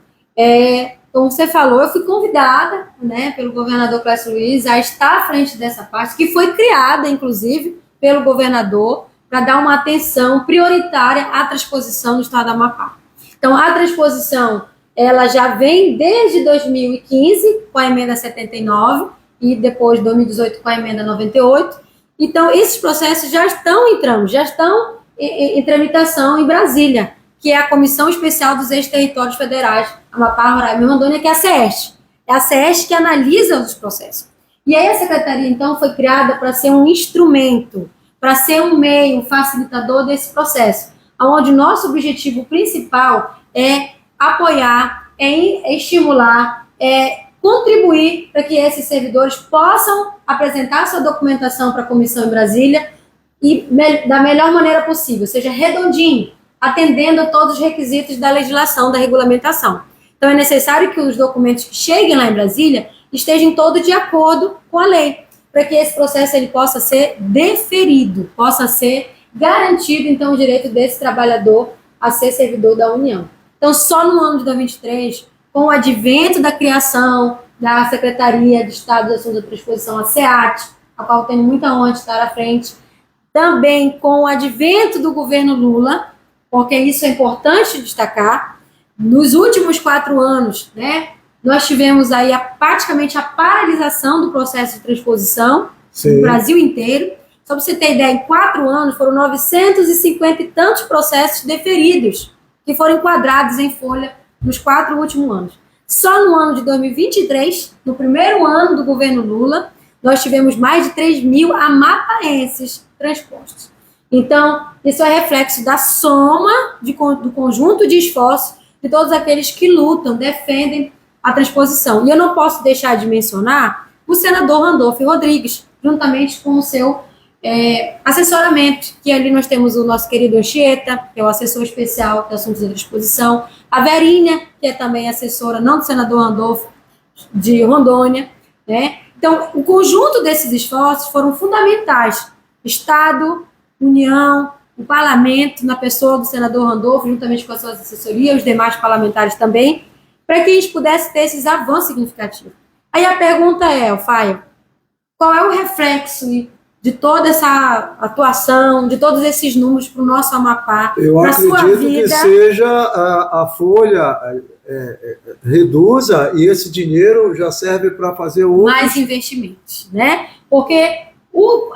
C: Como você falou, eu fui convidada, né, pelo governador Clécio Luiz a estar à frente dessa parte, que foi criada, inclusive, pelo governador, para dar uma atenção prioritária à transposição do estado do Amapá. Então, a transposição, ela já vem desde 2015, com a emenda 79, e depois, 2018, com a emenda 98. Então, esses processos já estão em tramitação em Brasília, que é a Comissão Especial dos Ex-Territórios Federais, Amapá, Roraima e Rondônia, que é a CEST. É a CEST que analisa os processos. E aí a secretaria, então, foi criada para ser um instrumento, para ser um meio, um facilitador desse processo, onde o nosso objetivo principal é apoiar, é estimular, é contribuir para que esses servidores possam apresentar sua documentação para a comissão em Brasília e da melhor maneira possível, seja redondinho, atendendo a todos os requisitos da legislação, da regulamentação. Então, é necessário que os documentos que cheguem lá em Brasília estejam todos de acordo com a lei, para que esse processo ele possa ser deferido, possa ser garantido, então, o direito desse trabalhador a ser servidor da União. Então, só no ano de 2023, com o advento da criação da Secretaria de Estado de Assuntos da Transposição, a SEAT, a qual tenho muita honra de estar à frente, também com o advento do governo Lula, porque isso é importante destacar, nos últimos 4 anos, né, nós tivemos aí praticamente a paralisação do processo de transposição no Brasil inteiro. Só para você ter ideia, em 4 anos foram 950 e tantos processos deferidos que foram enquadrados em folha nos 4 últimos anos. Só no ano de 2023, no primeiro ano do governo Lula, nós tivemos mais de 3.000 amapaenses transpostos. Então, isso é reflexo da soma do conjunto de esforços de todos aqueles que lutam, defendem a transposição. E eu não posso deixar de mencionar o senador Randolfo Rodrigues, juntamente com o seu assessoramento, que ali nós temos o nosso querido Anchieta, que é o assessor especial de assuntos da transposição, a Verinha, que é também assessora, não do senador Randolfo, de Rondônia, né? Então, o conjunto desses esforços foram fundamentais. Estado, União, o Parlamento, na pessoa do senador Randolfo, juntamente com a sua assessoria, os demais parlamentares também, para que a gente pudesse ter esses avanços significativos. Aí a pergunta é, Faia, qual é o reflexo de toda essa atuação, de todos esses números para o nosso Amapá,
B: eu
C: para a sua vida?
B: acredito que seja a folha reduza e esse dinheiro já serve para fazer
C: mais investimentos, né? Porque o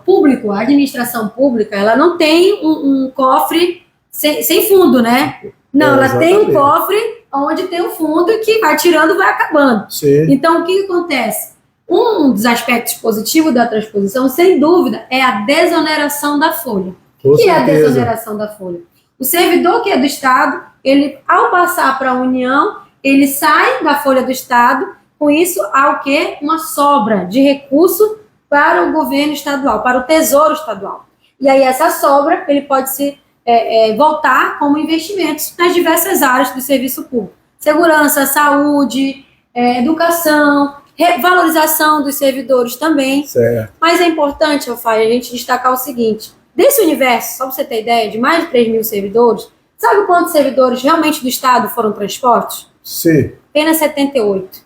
C: público, a administração pública, ela não tem um cofre sem fundo, né? Não, ela tem um cofre onde tem um fundo que vai tirando, vai acabando.
B: Sim.
C: Então, o que acontece? Um dos aspectos positivos da transposição, sem dúvida, é a desoneração da folha. O que é a desoneração da folha? O servidor que é do Estado, ele, ao passar para a União, ele sai da folha do Estado, com isso há o quê? Uma sobra de recurso para o governo estadual, para o Tesouro Estadual. E aí essa sobra, ele pode se voltar como investimentos nas diversas áreas do serviço público. Segurança, saúde, educação, valorização dos servidores também.
B: Certo.
C: Mas é importante, Alfaia, a gente destacar o seguinte, desse universo, só para você ter ideia, de mais de 3.000 servidores, sabe quantos servidores realmente do Estado foram transpostos?
B: Sim.
C: Apenas 78.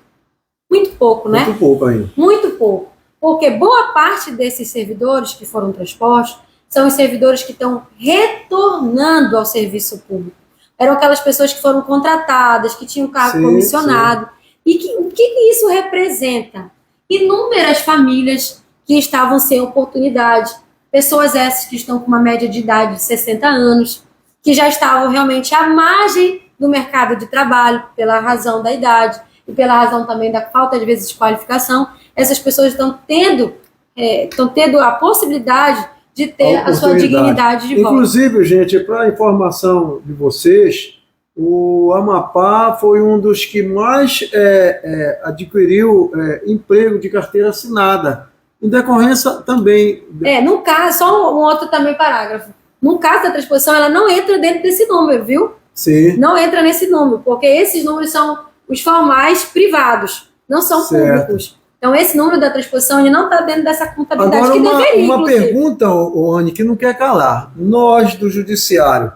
C: Muito pouco, né?
B: Muito pouco ainda.
C: Muito pouco. Porque boa parte desses servidores que foram transpostos são os servidores que estão retornando ao serviço público. Eram aquelas pessoas que foram contratadas, que tinham cargo comissionado. E o que isso representa? Inúmeras famílias que estavam sem oportunidade. Pessoas essas que estão com uma média de idade de 60 anos, que já estavam realmente à margem do mercado de trabalho, pela razão da idade e pela razão também da falta, às vezes, de qualificação. Essas pessoas estão tendo a possibilidade de ter a sua dignidade de volta.
B: Inclusive, gente, para informação de vocês, o Amapá foi um dos que mais adquiriu emprego de carteira assinada, em decorrência também...
C: No caso, só um outro também parágrafo. No caso da transposição, ela não entra dentro desse número, viu?
B: Sim.
C: Não entra nesse número, porque esses números são os formais privados, não são públicos. Então, esse número da transposição ele não está dentro dessa contabilidade.
B: Agora,
C: que deveria,
B: uma
C: inclusive.
B: pergunta, Anny, que não quer calar. Nós, do Judiciário,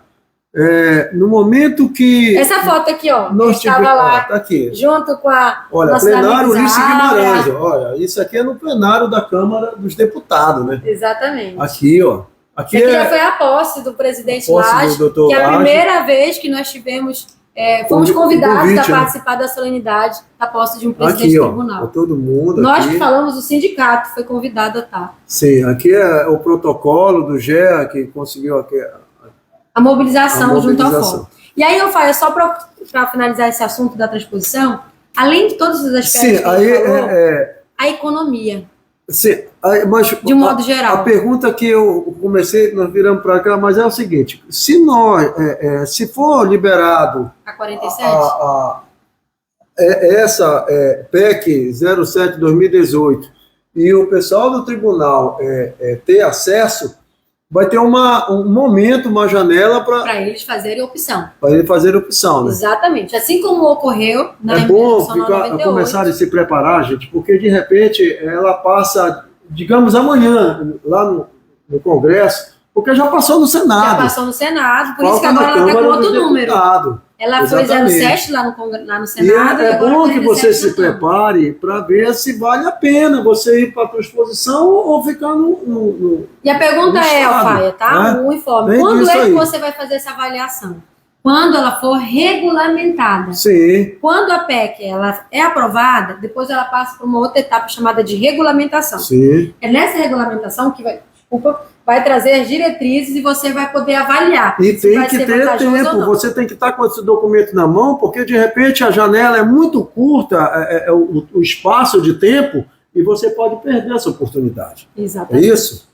B: no momento que...
C: Essa foto aqui, ó,
B: nós
C: estava lá,
B: tá aqui.
C: junto com a...
B: Olha, plenário Ulisses Guimarães. Olha, isso aqui é no plenário da Câmara dos Deputados, né?
C: Exatamente.
B: Aqui, ó. Aqui
C: já foi a posse do presidente Lage, que é a primeira vez que nós tivemos... fomos convidados a participar da solenidade da posse de um presidente do tribunal.
B: Ó, todo mundo
C: nós
B: aqui.
C: Que falamos, o sindicato foi convidado a estar.
B: Sim, aqui é o protocolo do GEA que conseguiu
C: a mobilização junto ao fórum. E aí, eu falo, só para finalizar esse assunto da transposição, além de todos os aspectos que a economia.
B: Sim, mas
C: de um modo geral.
B: A pergunta que eu comecei, nós viramos para cá, mas é o seguinte: se se for liberado
C: A 47?
B: Essa PEC 07/2018 e o pessoal do tribunal ter acesso, vai ter um momento, uma janela
C: para eles fazerem opção.
B: Para eles fazerem opção, né?
C: Exatamente. Assim como ocorreu na
B: bom
C: Constituição 98.
B: começar a se preparar, gente, porque de repente ela passa, digamos, amanhã, lá no Congresso, porque já passou no Senado.
C: Já passou no Senado, por isso que agora ela está com outro número. Ela foi 07 lá no Senado.
B: E é bom que você se prepare para ver se vale a pena você ir para a tua exposição ou ficar no
C: E a pergunta Alfaia, tá?
B: Né?
C: O informe. Quando é que você vai fazer essa avaliação? Quando ela for regulamentada.
B: Sim.
C: Quando a PEC ela é aprovada, depois ela passa para uma outra etapa chamada de regulamentação.
B: Sim.
C: É nessa regulamentação que vai trazer as diretrizes e você vai poder avaliar.
B: E tem que ter tempo, você tem que estar com esse documento na mão, porque de repente a janela é muito curta, o espaço de tempo, e você pode perder essa oportunidade.
C: Exatamente.
B: É isso?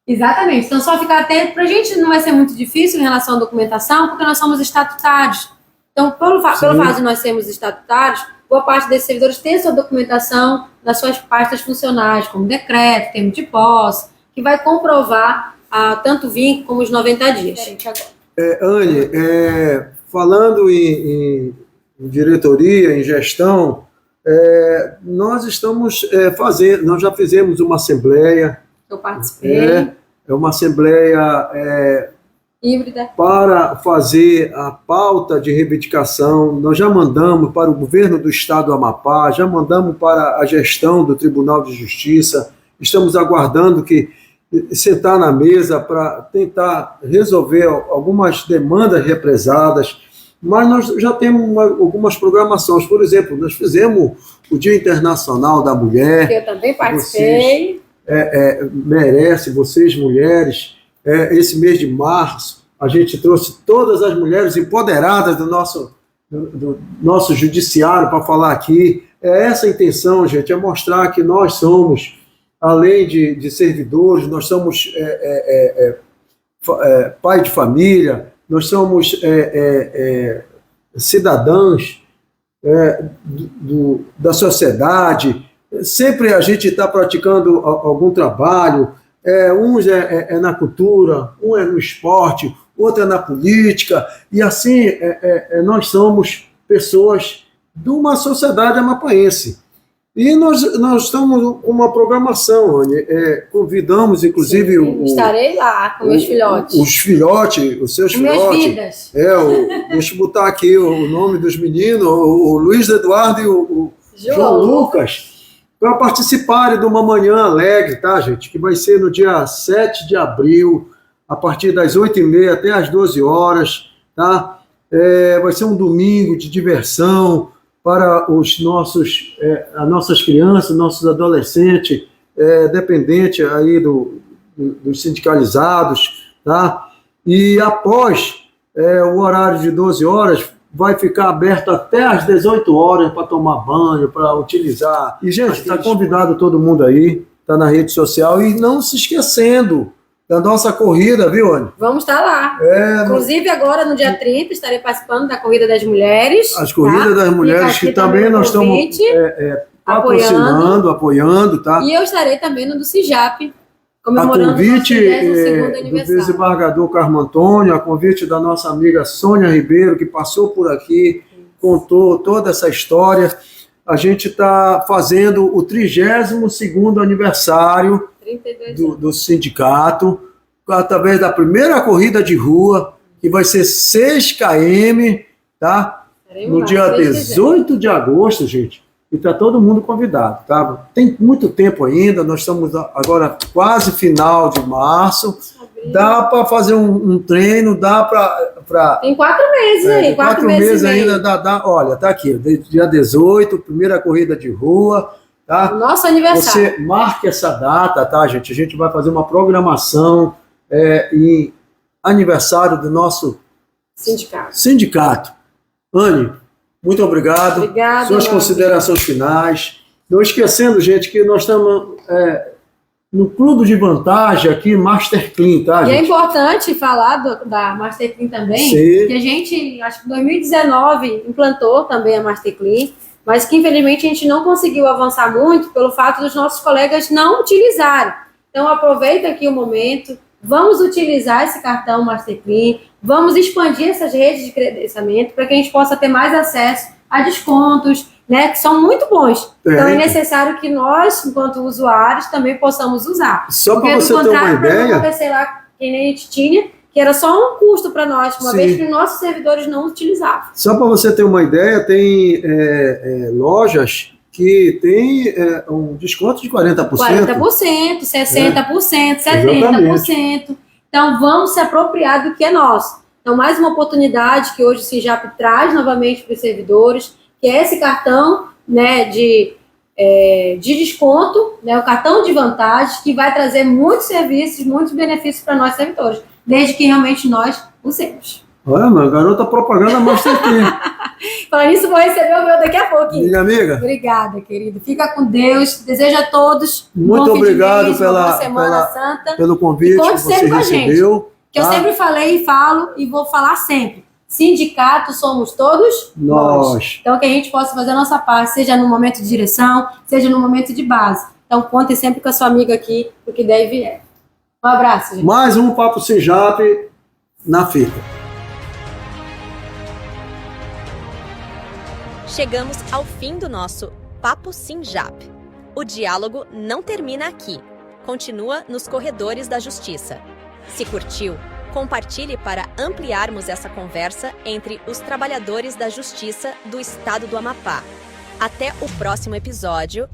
C: Exatamente. Então só ficar atento, para a gente não vai ser muito difícil em relação à documentação, porque nós somos estatutários. Então, pelo fato de nós sermos estatutários, boa parte desses servidores tem sua documentação nas suas pastas funcionais, como decreto, termo de posse, que vai comprovar tanto o vínculo como os 90 dias.
B: Anne, falando em diretoria, em gestão, nós estamos nós já fizemos uma assembleia.
C: Eu participei.
B: É uma assembleia
C: híbrida
B: para fazer a pauta de reivindicação. Nós já mandamos para o governo do estado do Amapá, já mandamos para a gestão do Tribunal de Justiça. Estamos aguardando sentar na mesa para tentar resolver algumas demandas represadas, mas nós já temos algumas programações. Por exemplo, nós fizemos o Dia Internacional da Mulher.
C: Que eu também participei.
B: Vocês mulheres, esse mês de março, a gente trouxe todas as mulheres empoderadas do nosso judiciário para falar aqui. É essa a intenção, gente, é mostrar que nós somos, além de servidores, nós somos pai de família, nós somos cidadãos da sociedade. Sempre a gente está praticando algum trabalho, uns na cultura, um é no esporte, outro é na política, e assim nós somos pessoas de uma sociedade amapaense. E nós estamos com uma programação, Anne. Convidamos, inclusive...
C: Estarei lá com meus filhotes.
B: Os filhotes, os seus filhotes.
C: Minhas vidas.
B: Deixa eu botar aqui o nome dos meninos, o Luiz Eduardo e o João Lucas, para participarem de uma manhã alegre, tá, gente? Que vai ser no dia 7 de abril, a partir das 8h30 até as 12 horas, tá? Vai ser um domingo de diversão para as nossas crianças, nossos adolescentes, dependentes aí dos sindicalizados, tá? E após o horário de 12 horas, vai ficar aberto até às 18 horas para tomar banho, para utilizar. E, gente, está convidado todo mundo aí, está na rede social, e não se esquecendo da nossa corrida, viu, Anne?
C: Vamos estar lá. Inclusive, agora, no dia 30, estarei participando da Corrida das Mulheres.
B: As Corridas das Mulheres, que também nós estamos patrocinando, apoiando, tá?
C: E eu estarei também no do CIJAP,
B: a
C: comemorando
B: convite
C: o 32º aniversário.
B: do desembargador Carmo Antônio, a convite da nossa amiga Sônia Ribeiro, que passou por aqui, contou toda essa história. A gente está fazendo o 32º aniversário do sindicato, através da primeira corrida de rua, que vai ser 6 km, tá? No dia 18 de agosto, gente. E está todo mundo convidado, tá? Tem muito tempo ainda, nós estamos agora quase final de março. Dá para fazer um treino, dá para...
C: Tem 4 meses aí,
B: 4 meses ainda. Olha, tá aqui, dia 18, primeira corrida de rua, tá?
C: O nosso aniversário.
B: Você marque essa data, tá, gente? A gente vai fazer uma programação em aniversário do nosso sindicato. Anne, muito obrigado.
C: Obrigada.
B: Suas considerações finais. Não esquecendo, gente, que nós estamos no clube de vantagem aqui, Master Clean, tá,
C: E
B: gente?
C: é importante falar da Master Clean também,
B: Sim.
C: que a gente, acho que em 2019, implantou também a Master Clean, mas que infelizmente a gente não conseguiu avançar muito pelo fato dos nossos colegas não utilizarem. Então aproveita aqui o momento, vamos utilizar esse cartão Master Clean, vamos expandir essas redes de credenciamento para que a gente possa ter mais acesso a descontos, né, que são muito bons. Então é necessário que nós, enquanto usuários, também possamos usar.
B: Só para
C: Porque
B: você
C: do
B: ter uma
C: contrário, para não
B: ideia,
C: acontecer lá que nem a gente tinha, que era só um custo para nós, uma
B: Sim.
C: vez que os nossos servidores não utilizavam.
B: só para você ter uma ideia, tem lojas que tem um desconto de 40%.
C: 40%, 60%, 70%. Então, vamos se apropriar do que é nosso. Então, mais uma oportunidade que hoje o SINJAP traz novamente para os servidores, que é esse cartão, né, de desconto, né, o cartão de vantagens, que vai trazer muitos serviços, muitos benefícios para nós servidores, desde que realmente nós usemos.
B: Olha, mano, garota propaganda Master Clean.
C: Falando nisso, vou receber o meu daqui a pouco.
B: Minha amiga,
C: Obrigada, querido. Fica com Deus. Desejo a todos
B: muito
C: bom fim de
B: obrigado
C: mês, uma boa Semana Santa.
B: pelo convite
C: E
B: que
C: conte
B: você
C: sempre com a gente.
B: recebeu.
C: Que eu sempre falei e falo e vou falar sempre. Sindicato somos todos
B: Nós.
C: Então que a gente possa fazer a nossa parte, seja no momento de direção, seja no momento de base. Então contem sempre com a sua amiga aqui, porque daí vier. Um abraço, gente.
B: Mais um Papo SINJAP na fita.
A: Chegamos ao fim do nosso Papo SINJAP. O diálogo não termina aqui. Continua nos corredores da Justiça. Se curtiu, compartilhe para ampliarmos essa conversa entre os trabalhadores da Justiça do Estado do Amapá. Até o próximo episódio